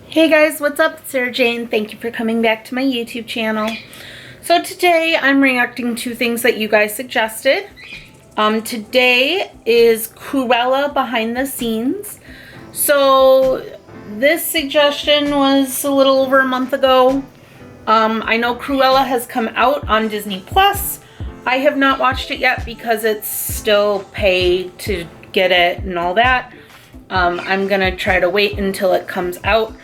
Hey guys, what's up? It's Sarah Jane. Thank you for coming back to my YouTube channel. So today I'm reacting to things that you guys suggested. Today is Cruella behind the scenes. So this suggestion was a little over a month ago. I know Cruella has come out on Disney Plus. I have not watched it yet because it's still pay to get it and all that. I'm gonna try to wait until it comes out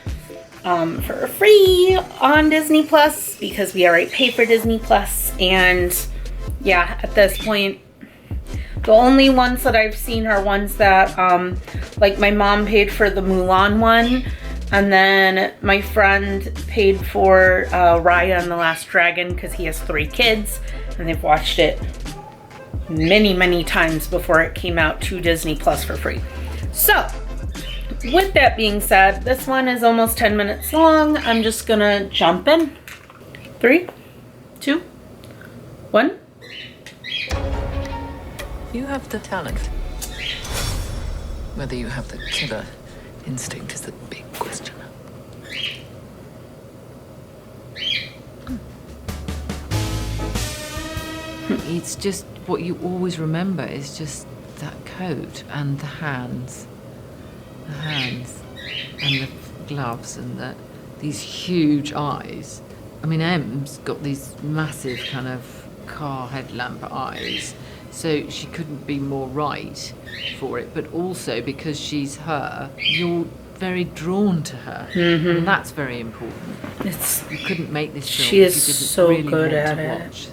for free on Disney Plus because we already pay for Disney Plus. And yeah, at this point, the only ones that I've seen are ones that like my mom paid for the Mulan one, and then my friend paid for Raya and the Last Dragon because he has 3 kids and they've watched it many times before it came out to Disney Plus for free. So with that being said, this one is almost 10 minutes long. I'm just gonna jump in. 3, 2, 1. You have the talent. Whether you have the killer instinct is the big question. It's just what you always remember is just that coat and the hands. The hands and the gloves and these huge eyes. I mean, Em's got these massive kind of car headlamp eyes, so she couldn't be more right for it. But also because she's her, you're very drawn to her, and that's very important. You couldn't make this film She if is you didn't so really good want at to it. watch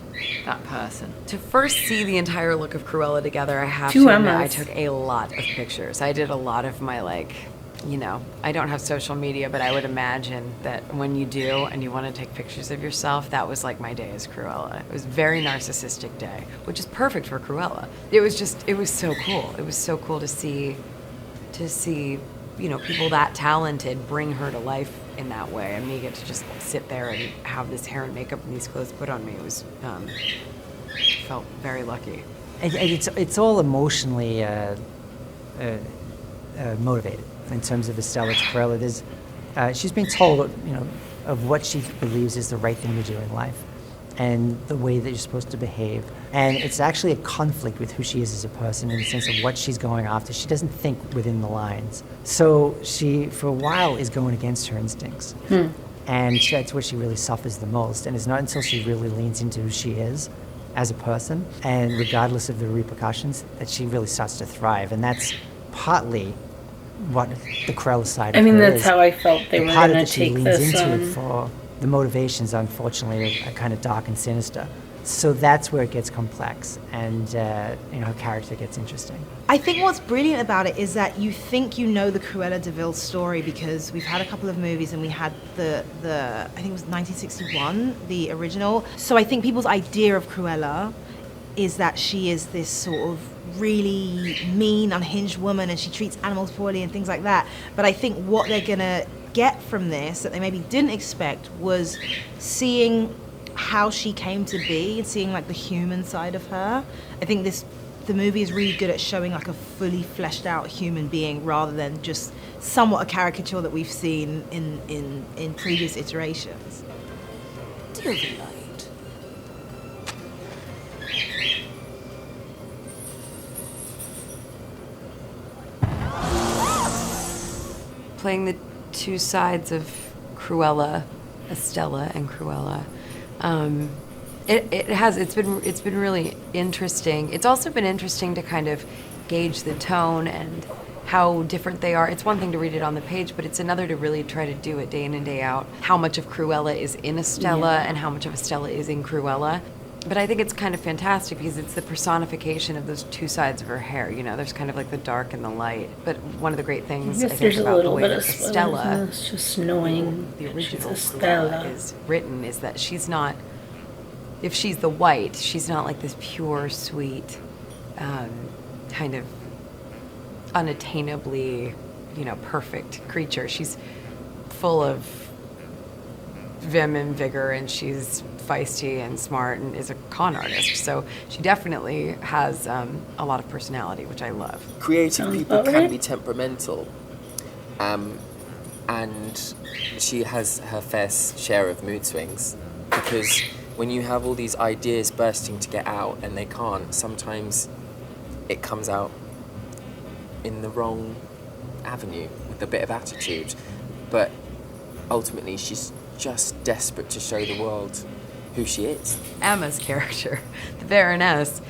that person. To first see the entire look of Cruella together, I have 2 to admit I Emmas. took a lot of pictures. I did a lot of my, I don't have social media, but I would imagine that when you do and you want to take pictures of yourself, that was like my day as Cruella. It was a very narcissistic day, which is perfect for Cruella. It was so cool. It was so cool to see, people that talented bring her to life in that way, and me get to just sit there and have this hair and makeup and these clothes put on me. It was, felt very lucky. It's all emotionally motivated in terms of Stella to Cruella. She's been told, of what she believes is the right thing to do in life, and the way that you're supposed to behave. And it's actually a conflict with who she is as a person in the sense of what she's going after. She doesn't think within the lines. So she, for a while, is going against her instincts. And that's where she really suffers the most. And it's not until she really leans into who she is as a person, and regardless of the repercussions, that she really starts to thrive. And that's partly what the Cruella side of her that's is. how I felt they The were part gonna that she take leans this into it for the motivations, unfortunately, are kind of dark and sinister. So that's where it gets complex, and her character gets interesting. I think what's brilliant about it is that you think you know the Cruella de Vil story because we've had a couple of movies, and we had the I think it was 1961, the original. So I think people's idea of Cruella is that she is this sort of really mean, unhinged woman, and she treats animals poorly and things like that. But I think what they're gonna get from this that they maybe didn't expect was seeing how she came to be and seeing like the human side of her. I think the movie is really good at showing like a fully fleshed out human being rather than just somewhat a caricature that we've seen in previous iterations. Dear the light. Playing the 2 sides of Cruella, Stella and Cruella. It's been really interesting. It's also been interesting to kind of gauge the tone and how different they are. It's one thing to read it on the page, but it's another to really try to do it day in and day out. How much of Cruella is in a Stella and how much of a Stella is in Cruella. But I think it's kind of fantastic because it's the personification of those 2 sides of her hair. There's kind of like the dark and the light. But one of the great things I think about the way that Stella, it's just knowing the original she's a Stella, Cruella, is written is that she's not, if she's the white, she's not like this pure, sweet, kind of unattainably, perfect creature. She's full of vim and vigor, and she's feisty and smart and is a con artist. So she definitely has a lot of personality, which I love. Creative people can be temperamental. and she has her fair share of mood swings, because when you have all these ideas bursting to get out and they can't, sometimes it comes out in the wrong avenue with a bit of attitude. But ultimately she's just desperate to show the world who she is. Emma's character, the Baroness,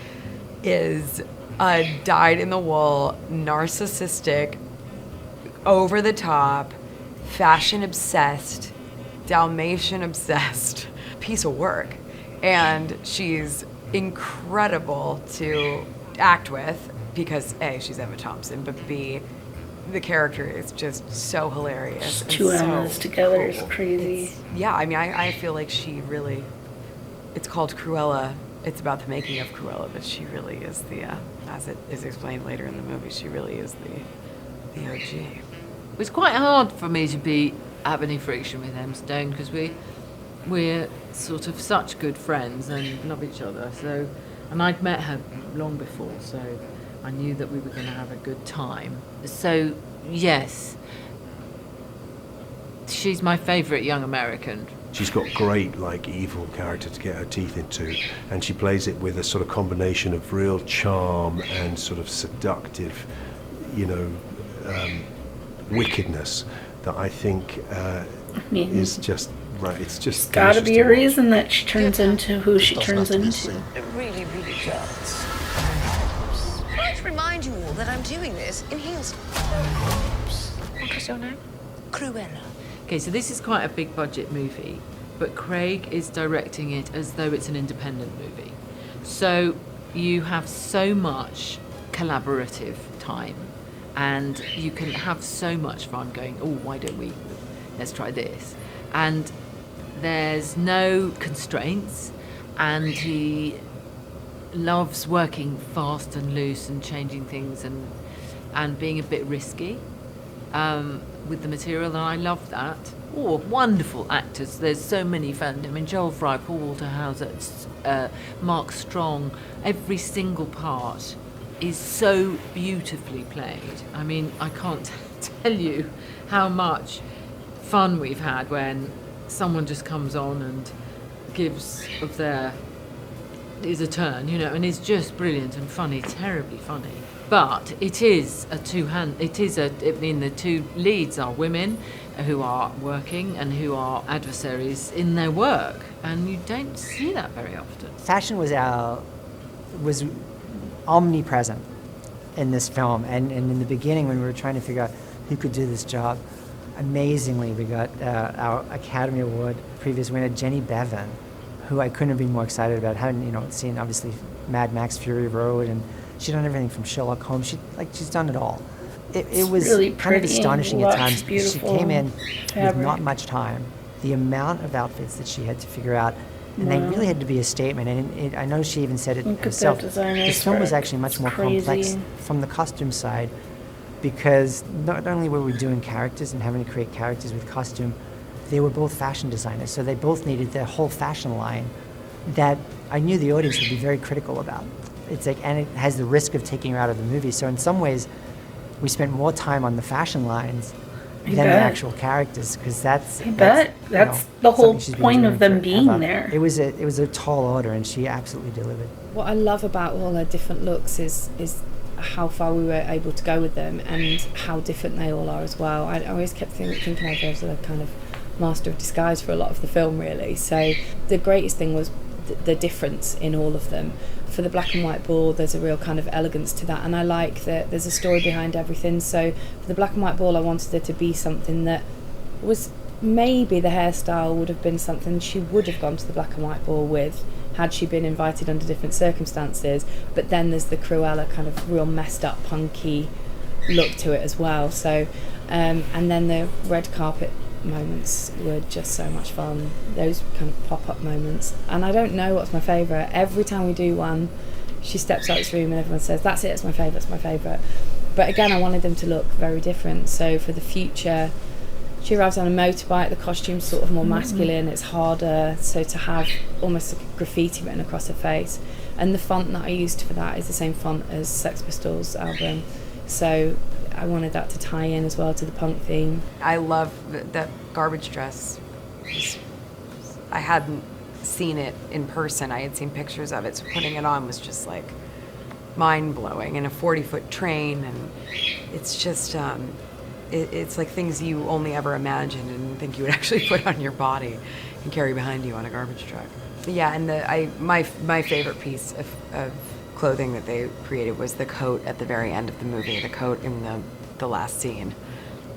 is a dyed-in-the-wool, narcissistic, over-the-top, fashion-obsessed, Dalmatian-obsessed piece of work. And she's incredible to act with because A, she's Emma Thompson, but B, the character is just so hilarious. Two and Emmas so together cool. is crazy. Yeah, I mean, I feel like she really, it's called Cruella. It's about the making of Cruella, but she really is the, as it is explained later in the movie, she really is the OG. It's quite hard for me to have any friction with Em Stone because we're sort of such good friends and love each other. So, and I'd met her long before, so I knew that we were going to have a good time. So, yes, she's my favourite young American. She's got great, evil character to get her teeth into, and she plays it with a sort of combination of real charm and sort of seductive, wickedness that I think is just right. It's just Gotta delicious be to a watch. reason that she turns into who she turns into. It really, really does. I'd like to remind you all that I'm doing this in heels. What's your name? Cruella. Okay, so this is quite a big budget movie, but Craig is directing it as though it's an independent movie. So you have so much collaborative time and you can have so much fun going, oh, why don't we, let's try this. And there's no constraints, and he loves working fast and loose and changing things and being a bit risky with the material, and I love that. Oh, wonderful actors. There's so many fans. I mean, Joel Fry, Paul Walter Hauser, Mark Strong, every single part is so beautifully played. I mean, I can't tell you how much fun we've had when someone just comes on and gives of their is a turn, and is just brilliant and funny, terribly funny. But it is the two leads are women who are working and who are adversaries in their work, and you don't see that very often. Fashion was omnipresent in this film, and in the beginning when we were trying to figure out who could do this job, amazingly we got our Academy Award previous winner Jenny Bevan, who I couldn't have been more excited about. Having seen obviously Mad Max Fury Road, and she'd done everything from Sherlock Holmes. She's done it all. It was really kind of pretty astonishing and at times. She beautiful came in with fabric. not much time. The amount of outfits that she had to figure out, and they really had to be a statement. And I know she even said it Look at herself. their designers This film was for it. actually much It's more complex crazy. from the costume side, because not only were we doing characters and having to create characters with costume, they were both fashion designers, so they both needed their whole fashion line that I knew the audience would be very critical about. And it has the risk of taking her out of the movie. So in some ways, we spent more time on the fashion lines than the bet. actual characters, because that's That's the whole something she's been point doing of them being forever. there. It was a tall order, and she absolutely delivered. What I love about all her different looks is how far we were able to go with them and how different they all are as well. I always kept thinking of her as a kind of master of disguise for a lot of the film, really. So the greatest thing was the difference in all of them. For the black and white ball, there's a real kind of elegance to that, and I like that there's a story behind everything. So for the black and white ball, I wanted there to be something that was, maybe the hairstyle would have been something she would have gone to the black and white ball with had she been invited under different circumstances, but then there's the Cruella kind of real messed up punky look to it as well. So and then the red carpet moments were just so much fun, those kind of pop-up moments. And I don't know what's my favourite. Every time we do one, she steps out this room and everyone says, that's it, it's my favourite. But again, I wanted them to look very different. So for the future, she arrives on a motorbike, the costume's sort of more masculine, it's harder, so to have almost like graffiti written across her face. And the font that I used for that is the same font as Sex Pistols' album. So I wanted that to tie in as well to the punk theme. I love that garbage dress. I hadn't seen it in person. I had seen pictures of it, so putting it on was just like mind-blowing. And a 40-foot train, and it's just it's like things you only ever imagined and think you would actually put on your body and carry behind you on a garbage truck. But yeah, and my favorite piece of clothing that they created was the coat at the very end of the movie. The coat in the last scene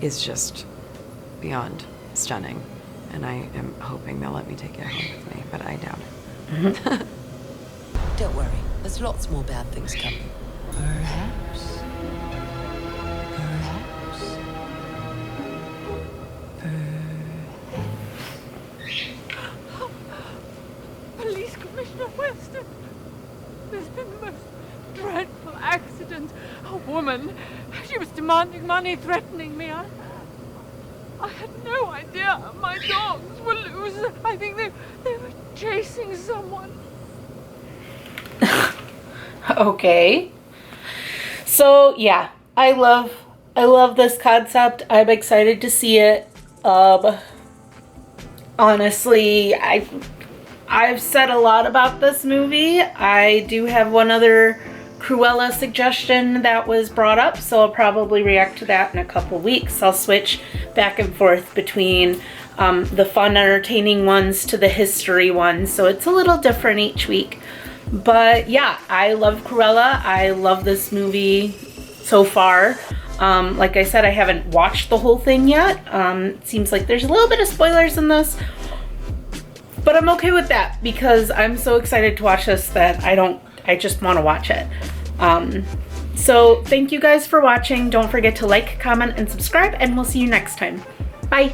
is just beyond stunning, and I am hoping they'll let me take it home with me, but I doubt it. Don't worry, there's lots more bad things coming. Perhaps. Police Commissioner Weston, there's been the most dreadful accident. A woman, she was demanding money, threatening me. I had no idea my dogs were loose. I think they were chasing someone. Okay. So yeah, I love this concept. I'm excited to see it. Honestly, I've said a lot about this movie. I do have one other Cruella suggestion that was brought up, so I'll probably react to that in a couple weeks. I'll switch back and forth between the fun, entertaining ones to the history ones, so it's a little different each week. But yeah, I love Cruella. I love this movie so far. Like I said, I haven't watched the whole thing yet. It seems like there's a little bit of spoilers in this, but I'm okay with that because I'm so excited to watch this that I just want to watch it. So thank you guys for watching. Don't forget to like, comment, and subscribe, and we'll see you next time. Bye.